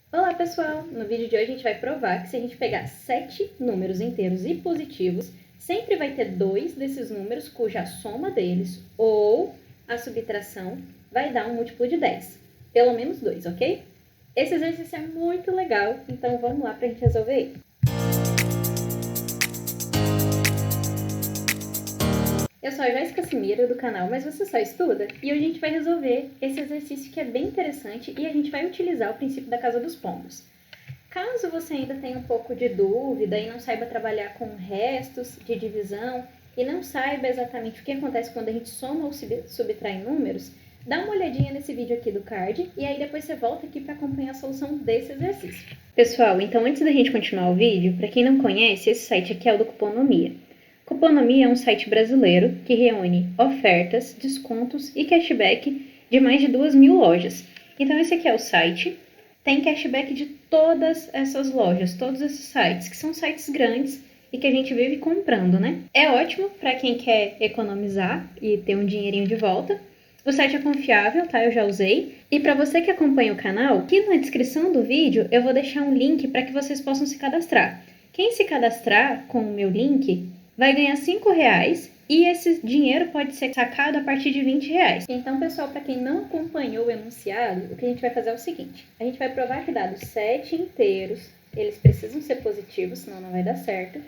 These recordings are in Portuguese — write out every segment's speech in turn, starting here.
Olá pessoal! No vídeo de hoje a gente vai provar que se a gente pegar 7 números inteiros e positivos, sempre vai ter 2 desses números cuja soma deles ou a subtração vai dar um múltiplo de 10. Pelo menos 2, ok? Esse exercício é muito legal, então vamos lá para a gente resolver ele. Eu sou a Jéssica Cimira do canal Mas Você Só Estuda e hoje a gente vai resolver esse exercício que é bem interessante e a gente vai utilizar o princípio da casa dos pombos. Caso você ainda tenha um pouco de dúvida e não saiba trabalhar com restos de divisão e não saiba exatamente o que acontece quando a gente soma ou subtrai números, dá uma olhadinha nesse vídeo aqui do card e aí depois você volta aqui para acompanhar a solução desse exercício. Pessoal, então antes da gente continuar o vídeo, para quem não conhece, esse site aqui é o do Cuponomia. Cuponomia é um site brasileiro que reúne ofertas, descontos e cashback de mais de 2.000 lojas. Então esse aqui é o site, tem cashback de todas essas lojas, todos esses sites, que são sites grandes e que a gente vive comprando, né? É ótimo para quem quer economizar e ter um dinheirinho de volta. O site é confiável, tá? Eu já usei. E para você que acompanha o canal, aqui na descrição do vídeo eu vou deixar um link para que vocês possam se cadastrar. Quem se cadastrar com o meu link vai ganhar R$5 e esse dinheiro pode ser sacado a partir de R$20. Então, pessoal, para quem não acompanhou o enunciado, o que a gente vai fazer é o seguinte. A gente vai provar que dados 7 inteiros, eles precisam ser positivos, senão não vai dar certo.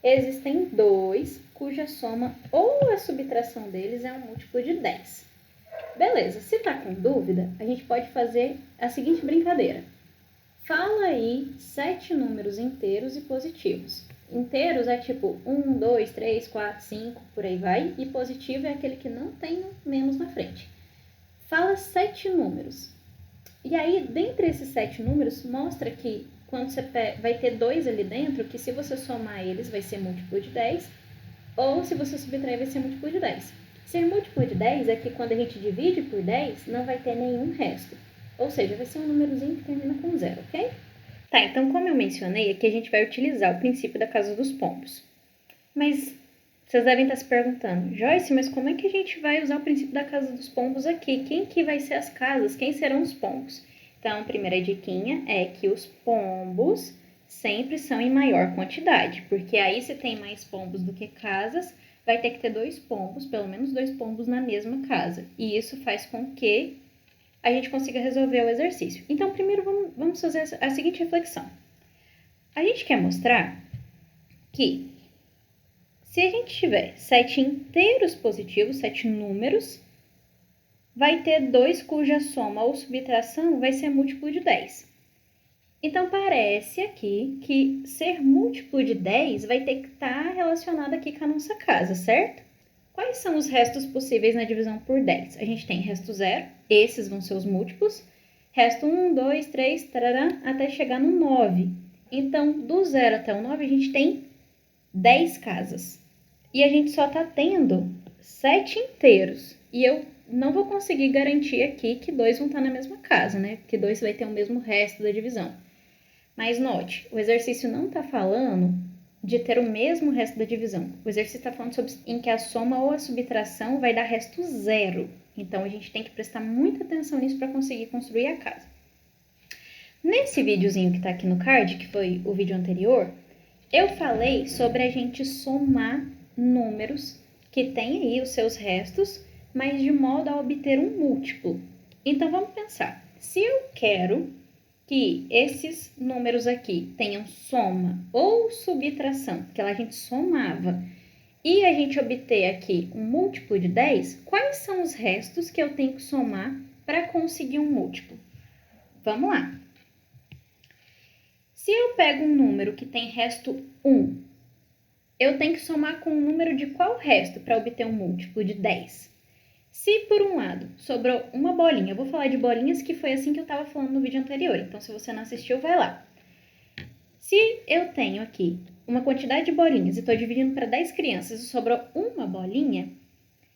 Existem 2 cuja soma ou a subtração deles é um múltiplo de 10. Beleza, se tá com dúvida, a gente pode fazer a seguinte brincadeira. Fala aí 7 números inteiros e positivos. Inteiros é tipo 1, 2, 3, 4, 5, por aí vai. E positivo é aquele que não tem menos na frente. Fala 7 números. E aí, dentre esses 7 números, mostra que quando você vai ter 2 ali dentro, que se você somar eles vai ser múltiplo de 10. Ou se você subtrair vai ser múltiplo de 10. Ser múltiplo de 10 é que quando a gente divide por 10, não vai ter nenhum resto. Ou seja, vai ser um númerozinho que termina com 0, ok? Tá, então como eu mencionei, aqui a gente vai utilizar o princípio da casa dos pombos. Mas vocês devem estar se perguntando, Joyce, mas como é que a gente vai usar o princípio da casa dos pombos aqui? Quem que vai ser as casas? Quem serão os pombos? Então, a primeira diquinha é que os pombos sempre são em maior quantidade, porque aí se tem mais pombos do que casas, vai ter que ter 2 pombos, pelo menos 2 pombos na mesma casa. E isso faz com que a gente consiga resolver o exercício. Então, primeiro vamos fazer a seguinte reflexão. A gente quer mostrar que se a gente tiver 7 inteiros positivos, 7 números, vai ter 2 cuja soma ou subtração vai ser múltiplo de 10. Então, parece aqui que ser múltiplo de 10 vai ter que estar relacionado aqui com a nossa casa, certo? Quais são os restos possíveis na divisão por 10? A gente tem resto 0, esses vão ser os múltiplos. Resto 1, 2, 3, tarará, até chegar no 9. Então, do 0 até o 9, a gente tem 10 casas. E a gente só está tendo 7 inteiros. E eu não vou conseguir garantir aqui que 2 vão estar na mesma casa, né? Porque 2 vai ter o mesmo resto da divisão. Mas note, o exercício não está falando de ter o mesmo resto da divisão. O exercício está falando sobre em que a soma ou a subtração vai dar resto 0. Então, a gente tem que prestar muita atenção nisso para conseguir construir a casa. Nesse videozinho que está aqui no card, que foi o vídeo anterior, eu falei sobre a gente somar números que têm aí os seus restos, mas de modo a obter um múltiplo. Então, vamos pensar. Se eu quero que esses números aqui tenham soma ou subtração, que a gente somava, e a gente obter aqui um múltiplo de 10, quais são os restos que eu tenho que somar para conseguir um múltiplo? Vamos lá. Se eu pego um número que tem resto 1, eu tenho que somar com o número de qual resto para obter um múltiplo de 10? Se, por um lado, sobrou uma bolinha, eu vou falar de bolinhas que foi assim que eu estava falando no vídeo anterior, então se você não assistiu, vai lá. Se eu tenho aqui uma quantidade de bolinhas e estou dividindo para 10 crianças e sobrou uma bolinha,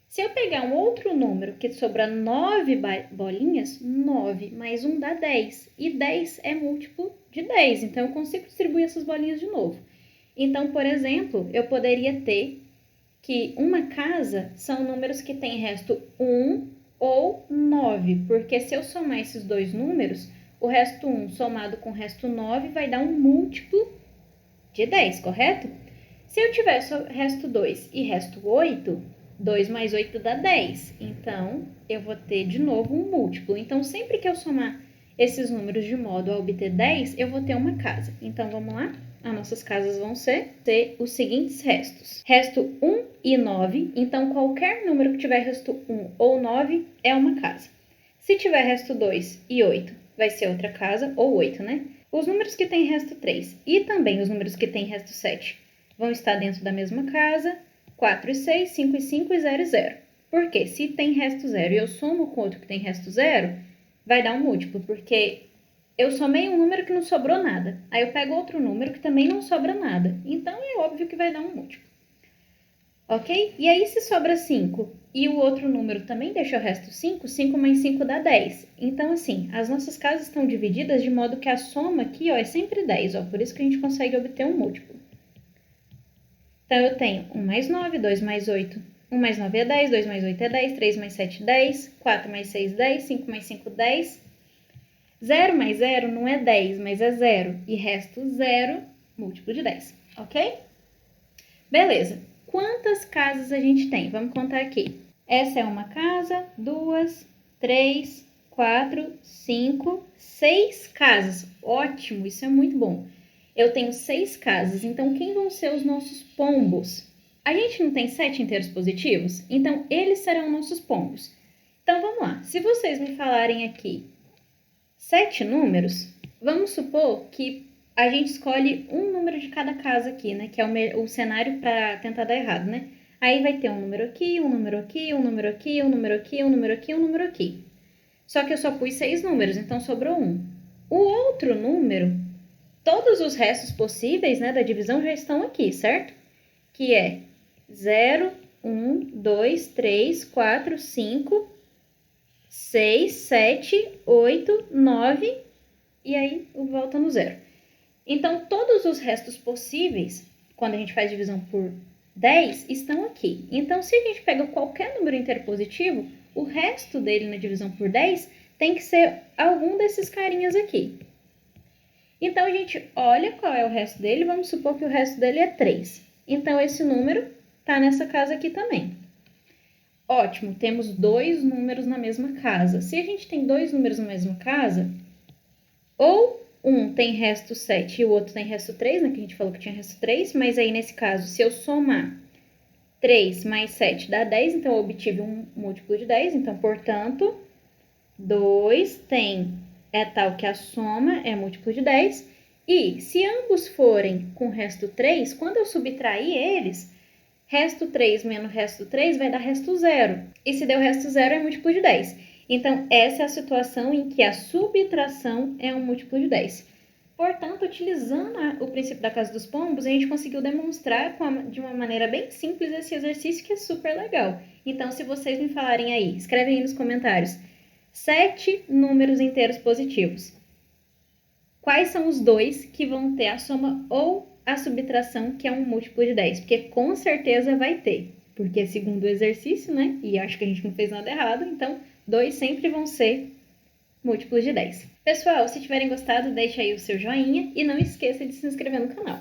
se eu pegar um outro número que sobra 9 bolinhas, 9 mais 1 dá 10, e 10 é múltiplo de 10, então eu consigo distribuir essas bolinhas de novo. Então, por exemplo, eu poderia ter que uma casa são números que têm resto 1 ou 9, porque se eu somar esses dois números, o resto 1 somado com o resto 9 vai dar um múltiplo de 10, correto? Se eu tiver só resto 2 e resto 8, 2 mais 8 dá 10. Então, eu vou ter de novo um múltiplo. Então, sempre que eu somar esses números de modo a obter 10, eu vou ter uma casa. Então, vamos lá? As nossas casas vão ser os seguintes restos. Resto 1 e 9. Então, qualquer número que tiver resto 1 ou 9 é uma casa. Se tiver resto 2 e 8, vai ser outra casa, ou 8, né? Os números que têm resto 3 e também os números que têm resto 7 vão estar dentro da mesma casa. 4 e 6, 5 e 5 e 0 e 0. Porque se tem resto 0 e eu somo com outro que tem resto 0, vai dar um múltiplo, porque eu somei um número que não sobrou nada. Aí eu pego outro número que também não sobra nada. Então é óbvio que vai dar um múltiplo. Ok? E aí se sobra 5 e o outro número também deixa o resto 5, 5 mais 5 dá 10. Então assim, as nossas casas estão divididas de modo que a soma aqui, ó, é sempre 10. Ó, por isso que a gente consegue obter um múltiplo. Então, eu tenho 1 mais 9, 2 mais 8. 1 mais 9 é 10, 2 mais 8 é 10, 3 mais 7 é 10, 4 mais 6 é 10, 5 mais 5 é 10. 0 mais 0 não é 10, mas é 0. E resto 0, múltiplo de 10, ok? Beleza. Quantas casas a gente tem? Vamos contar aqui. Essa é uma casa, 2, 3, 4, 5, 6 casas. Ótimo, isso é muito bom. Eu tenho 6 casas, então quem vão ser os nossos pombos? A gente não tem 7 inteiros positivos? Então, eles serão nossos pombos. Então, vamos lá. Se vocês me falarem aqui 7 números, vamos supor que a gente escolhe um número de cada casa aqui, né? Que é o cenário para tentar dar errado, né? Aí vai ter um número aqui, um número aqui, um número aqui, um número aqui, um número aqui, um número aqui. Só que eu só pus 6 números, então sobrou um. O outro número, todos os restos possíveis, né, da divisão já estão aqui, certo? Que é 0, 1, 2, 3, 4, 5, 6, 7, 8, 9 e aí volta no 0. Então, todos os restos possíveis, quando a gente faz divisão por 10, estão aqui. Então, se a gente pega qualquer número inteiro positivo, o resto dele na divisão por 10 tem que ser algum desses carinhas aqui. Então, a gente olha qual é o resto dele, vamos supor que o resto dele é 3. Então, esse número está nessa casa aqui também. Ótimo, temos 2 números na mesma casa. Se a gente tem 2 números na mesma casa, ou um tem resto 7 e o outro tem resto 3, né, que a gente falou que tinha resto 3, mas aí nesse caso, se eu somar 3 mais 7 dá 10, então eu obtive um múltiplo de 10, então, portanto, 2 é tal que a soma é múltiplo de 10, e se ambos forem com resto 3, quando eu subtrair eles, resto 3 menos resto 3 vai dar resto 0, e se deu resto 0 é múltiplo de 10. Então, essa é a situação em que a subtração é um múltiplo de 10. Portanto, utilizando o princípio da casa dos pombos, a gente conseguiu demonstrar de uma maneira bem simples esse exercício que é super legal. Então, se vocês me falarem aí, escrevem aí nos comentários, 7 números inteiros positivos. Quais são os 2 que vão ter a soma ou a subtração, que é um múltiplo de 10? Porque com certeza vai ter, porque é segundo o exercício, né? E acho que a gente não fez nada errado, então 2 sempre vão ser múltiplos de 10. Pessoal, se tiverem gostado, deixe aí o seu joinha e não esqueça de se inscrever no canal.